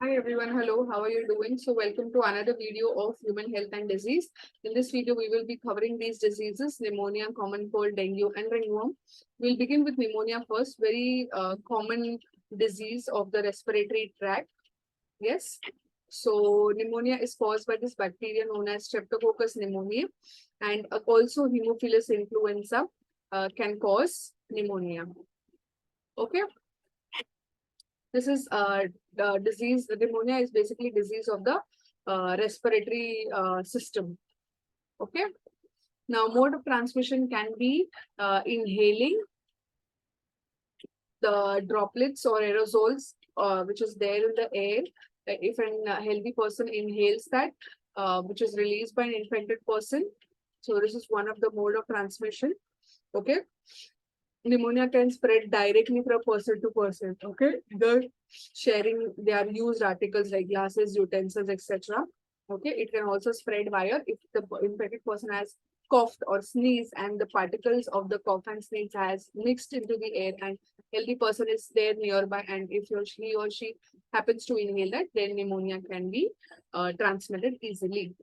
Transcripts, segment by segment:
Hi everyone, hello, how are you doing? So welcome to another video of human health and disease. In this video, we will be covering these diseases, pneumonia, common cold, dengue and ringworm. We'll begin with pneumonia first, very common disease of the respiratory tract. Yes. So pneumonia is caused by this bacteria known as Streptococcus pneumoniae, and also Haemophilus influenza can cause pneumonia. Okay. This is the disease. The pneumonia is basically disease of the respiratory system. Okay. Now, mode of transmission can be inhaling the droplets or aerosols which is there in the air. If a healthy person inhales that, which is released by an infected person. So this is one of the mode of transmission. Okay. Pneumonia can spread directly from person to person. Okay, the sharing their used articles like glasses, utensils, etc. Okay, it can also spread via if the infected person has coughed or sneezed and the particles of the cough and sneeze has mixed into the air and healthy person is there nearby, and if he or she happens to inhale that, then pneumonia can be transmitted easily.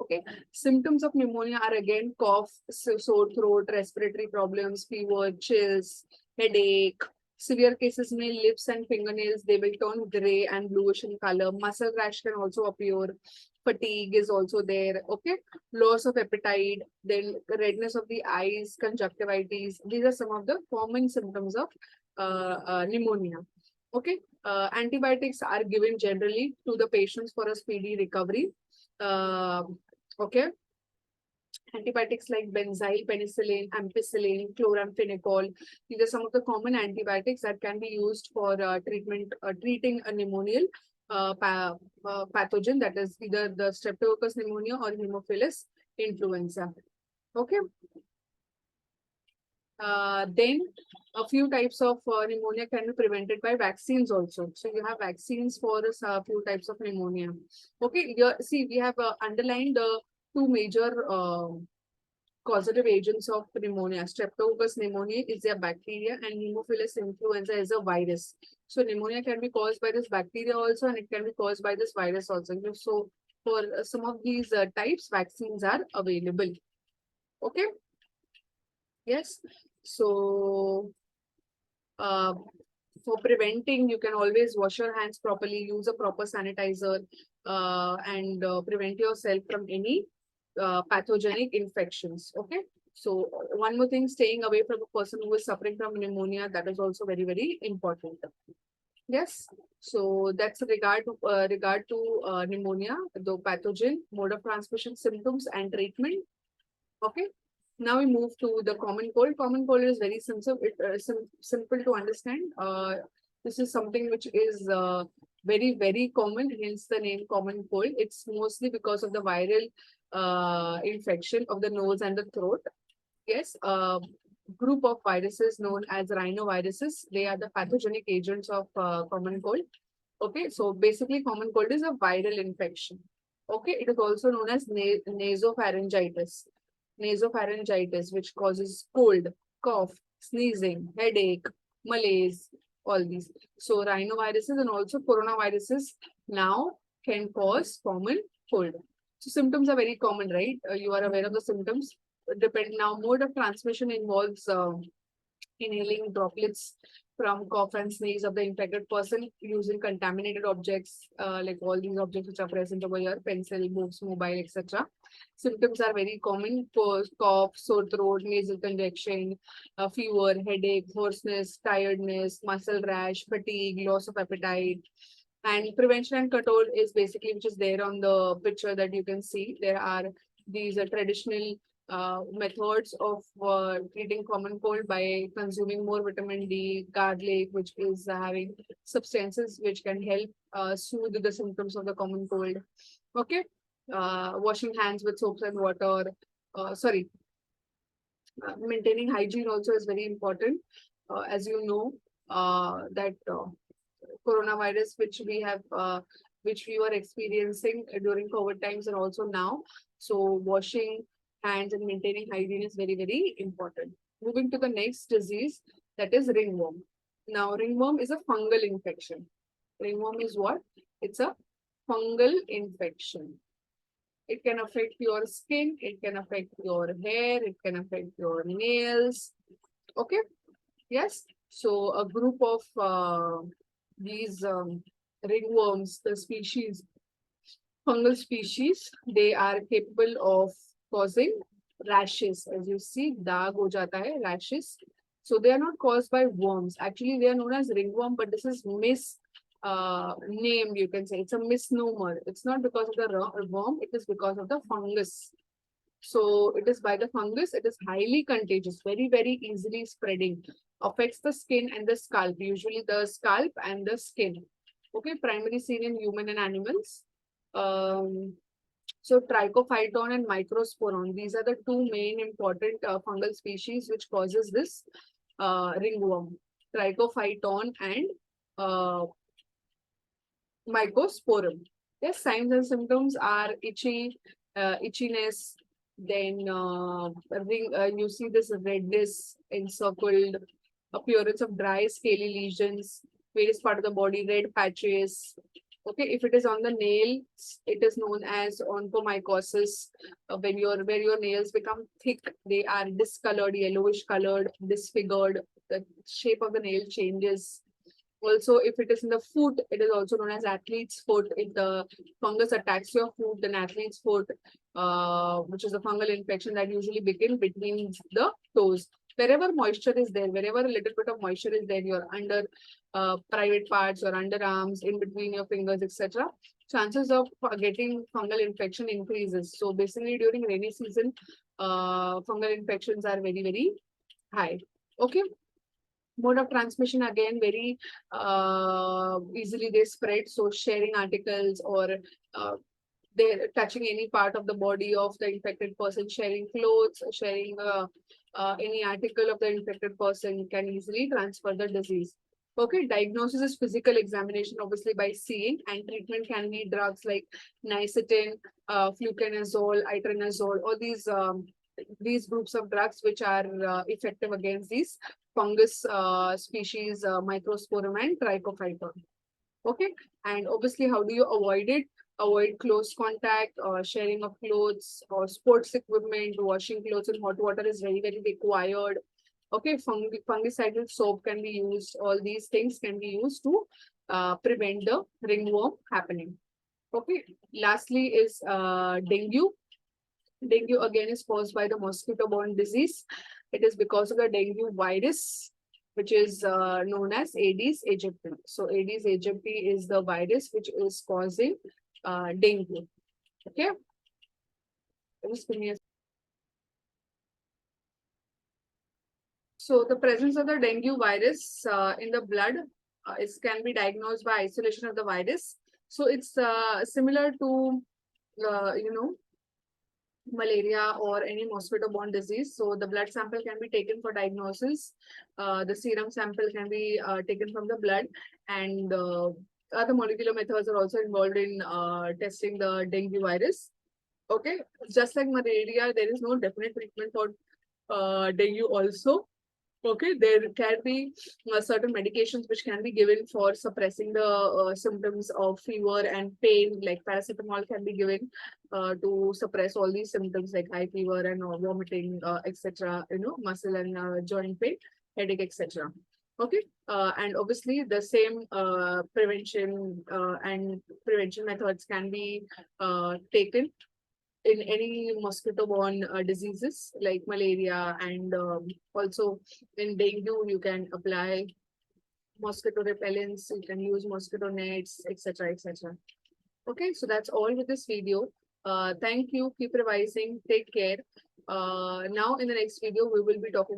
Okay. Symptoms of pneumonia are again cough, sore throat, respiratory problems, fever, chills, headache. Severe cases may lips and fingernails, they will turn gray and bluish in color. Muscle rash can also appear. Fatigue is also there. Okay. Loss of appetite, then redness of the eyes, conjunctivitis. These are some of the common symptoms of pneumonia. Okay. Antibiotics are given generally to the patients for a speedy recovery. Uh, Okay. Antibiotics like benzyl, penicillin, ampicillin, chloramphenicol. These are some of the common antibiotics that can be used for treating a pneumonial pathogen, that is either the Streptococcus pneumonia or Haemophilus influenza. Okay. Then a few types of pneumonia can be prevented by vaccines also. So you have vaccines for this few types of pneumonia. Okay, here, see, we have underlined the two major causative agents of pneumonia. Streptococcus pneumoniae is a bacteria and Haemophilus influenza is a virus. So pneumonia can be caused by this bacteria also, and it can be caused by this virus also. So for some of these types, vaccines are available. Okay. Yes. So uh, for preventing, you can always wash your hands properly, use a proper sanitizer, and prevent yourself from any pathogenic infections. Okay. So one more thing, staying away from a person who is suffering from pneumonia, that is also very, very important. Yes. So that's regard to pneumonia, the pathogen, mode of transmission, symptoms, and treatment. Okay. Now we move to the common cold. Common cold is very simple. Simple to understand. This is something which is very, very common, hence the name common cold. It's mostly because of the viral infection of the nose and the throat. Yes, group of viruses known as rhinoviruses. They are the pathogenic agents of common cold. Okay, so basically common cold is a viral infection. Okay, it is also known as nasopharyngitis. Nasopharyngitis, which causes cold, cough, sneezing, headache, malaise, all these. So rhinoviruses and also coronaviruses now can cause common cold. So symptoms are very common, right? You are aware of the symptoms. Depend now, mode of transmission involves inhaling droplets from cough and sneeze of the infected person using contaminated objects, like all these objects which are present over here, pencil, books, mobile, etc. Symptoms are very common for cough, sore throat, nasal congestion, fever, headache, hoarseness, tiredness, muscle rash, fatigue, loss of appetite. And prevention and control is basically, which is there on the picture that you can see. There are these traditional methods of treating common cold by consuming more vitamin D, garlic, which is having substances which can help soothe the symptoms of the common cold. Okay. Washing hands with soaps and water. Sorry, maintaining hygiene also is very important. As you know, that coronavirus, which we were experiencing during COVID times and also now. So washing hands and maintaining hygiene is very, very important. Moving to the next disease, that is ringworm. Now, ringworm is a fungal infection. Ringworm is what? It's a fungal infection. It can affect your skin, it can affect your hair, it can affect your nails. Okay, yes. So a group of these ringworms, the species, fungal species, they are capable of causing rashes. As you see, daag ho jata hai, rashes. So they are not caused by worms. Actually, they are known as ringworm, but this is named, you can say. It's a misnomer. It's not because of the worm, it is because of the fungus. So it is by the fungus, it is highly contagious, very, very easily spreading, affects the skin and the scalp, usually the scalp and the skin. Okay, primarily seen in human and animals. Um, so trichophyton and microsporon, these are the two main important fungal species which causes this ringworm. Trichophyton and uh, mycosporum. Yes, signs and symptoms are itchiness, then you see this redness, encircled, appearance of dry scaly lesions, various part of the body, red patches. Okay, if it is on the nail, it is known as onychomycosis. Where your nails become thick, they are discolored, yellowish colored, disfigured. The shape of the nail changes. Also, if it is in the foot, it is also known as athlete's foot. If the fungus attacks your foot, then athlete's foot, which is a fungal infection that usually begin between the toes. Wherever moisture is there, wherever a little bit of moisture is there, your under private parts or underarms, in between your fingers, etc., chances of getting fungal infection increases. So basically, during rainy season, fungal infections are very, very high. Okay. Mode of transmission, again, very easily they spread. So sharing articles or uh, they're touching any part of the body of the infected person, sharing clothes, sharing any article of the infected person can easily transfer the disease. Okay, diagnosis is physical examination, obviously by seeing, and treatment can be drugs like niacin, fluconazole, itranazole, all these groups of drugs which are effective against these fungus species, microsporum and trichophyton. Okay, and obviously, how do you avoid it? Avoid close contact, sharing of clothes or sports equipment, washing clothes in hot water is very, very required. Okay, fungicidal soap can be used. All these things can be used to prevent the ringworm happening. Okay, lastly is dengue. Dengue again is caused by the mosquito-borne disease. It is because of the dengue virus, which is known as Aedes aegypti. So Aedes aegypti is the virus which is causing dengue. Okay. Just give me a. So the presence of the dengue virus in the blood can be diagnosed by isolation of the virus. So it's similar to malaria or any mosquito-borne disease. So the blood sample can be taken for diagnosis. The serum sample can be taken from the blood, and other molecular methods are also involved in testing the dengue virus. Okay, just like malaria, there is no definite treatment for dengue also. Okay, there can be certain medications which can be given for suppressing the symptoms of fever and pain, like paracetamol can be given to suppress all these symptoms like high fever and vomiting, etc. Muscle and joint pain, headache, etc. Okay, and obviously the same prevention methods can be taken in any mosquito-borne diseases like malaria, and also in dengue you can apply mosquito repellents, you can use mosquito nets, etc., etc. Okay, so that's all with this video. Thank you, keep revising, take care. Now in the next video we will be talking